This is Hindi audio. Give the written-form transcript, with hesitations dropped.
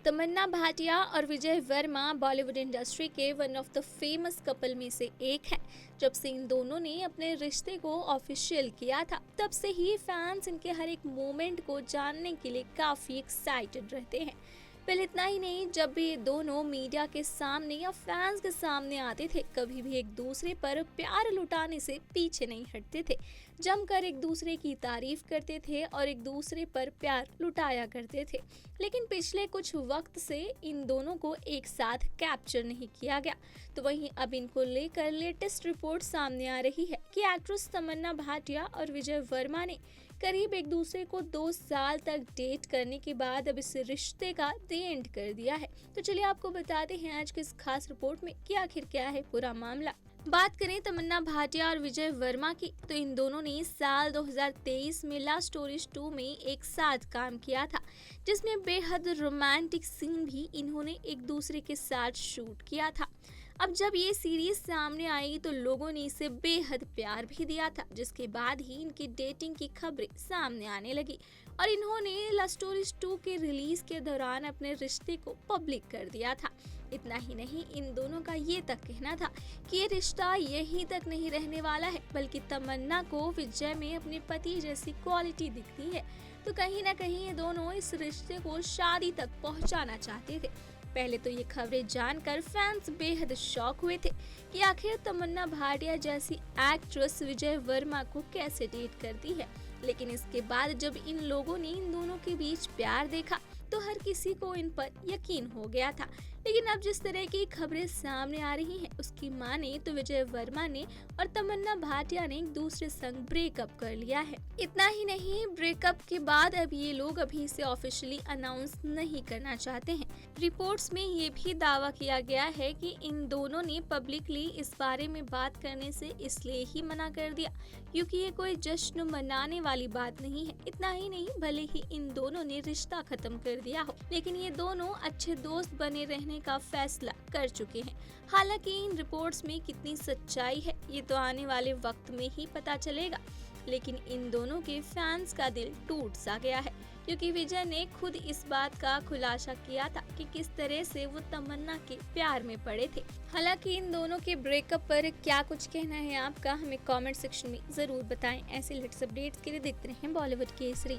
तमन्ना भाटिया और विजय वर्मा बॉलीवुड इंडस्ट्री के one of the famous couple में से एक हैं। जब से इन दोनों ने अपने रिश्ते को ऑफिशियल किया था, तब से ही फैंस इनके हर एक मोमेंट को जानने के लिए काफी एक्साइटेड रहते हैं। पहले इतना ही नहीं, जब भी ये दोनों मीडिया के सामने या फैंस के सामने आते थे, कभी भी एक दूसरे पर प्यार लुटाने से पीछे नहीं हटते थे। जमकर एक दूसरे की तारीफ करते थे और एक दूसरे पर प्यार लुटाया करते थे। लेकिन पिछले कुछ वक्त से इन दोनों को एक साथ कैप्चर नहीं किया गया। तो वहीं अब इनको लेकर लेटेस्ट रिपोर्ट सामने आ रही है कि एक्ट्रेस तमन्ना भाटिया और विजय वर्मा ने करीब एक दूसरे को 2 साल तक डेट करने के बाद अब इस रिश्ते का द एंड कर दिया है। तो चलिए आपको बताते हैं आज की इस खास रिपोर्ट में कि आखिर क्या है पूरा मामला। बात करें तमन्ना भाटिया और विजय वर्मा की, तो इन दोनों ने साल 2023 में लव स्टोरीज 2 में एक साथ काम किया था, जिसमें बेहद रोमांटिक सीन भी इन्होंने एक दूसरे के साथ शूट किया था। अब जब ये सीरीज सामने आई तो लोगों ने इसे बेहद प्यार भी दिया था, जिसके बाद ही इनकी डेटिंग की खबरें सामने आने लगी और इन्होंने लव स्टोरीज 2 के रिलीज के दौरान अपने रिश्ते को पब्लिक कर दिया था। इतना ही नहीं, इन दोनों का ये तक कहना था कि ये रिश्ता यहीं तक नहीं रहने वाला है, बल्कि तमन्ना को विजय में अपने पति जैसी क्वालिटी दिखती है। तो कहीं ना कहीं ये दोनों इस रिश्ते को शादी तक पहुंचाना चाहते थे। पहले तो ये खबरें जानकर फैंस बेहद शॉक हुए थे कि आखिर तमन्ना भाटिया जैसी एक्ट्रेस विजय वर्मा को कैसे डेट करती है। लेकिन इसके बाद जब इन लोगों ने इन दोनों के बीच प्यार देखा तो हर किसी को इन पर यकीन हो गया था। लेकिन अब जिस तरह की खबरें सामने आ रही हैं, उसकी माने तो विजय वर्मा ने और तमन्ना भाटिया ने एक दूसरे संग ब्रेकअप कर लिया है। इतना ही नहीं, ब्रेकअप के बाद अब ये लोग अभी इसे ऑफिशियली अनाउंस नहीं करना चाहते हैं। रिपोर्ट्स में ये भी दावा किया गया है कि इन दोनों ने पब्लिकली इस बारे में बात करने से इसलिए ही मना कर दिया क्योंकि ये कोई जश्न मनाने वाली बात नहीं है। इतना ही नहीं, भले ही इन दोनों ने रिश्ता खत्म कर दिया हो, लेकिन ये दोनों अच्छे दोस्त बने रहने का फैसला कर चुके हैं। हालांकि इन रिपोर्ट्स में कितनी सच्चाई है ये तो आने वाले वक्त में ही पता चलेगा। लेकिन इन दोनों के फैंस का दिल टूट सा गया है क्योंकि विजय ने खुद इस बात का खुलासा किया था कि किस तरह से वो तमन्ना के प्यार में पड़े थे। हालांकि इन दोनों के ब्रेकअप पर क्या कुछ कहना है आपका, हमें कमेंट सेक्शन में जरूर बताएं। ऐसे लेटेस्ट अपडेट्स के लिए देखते रहें बॉलीवुड केसरी।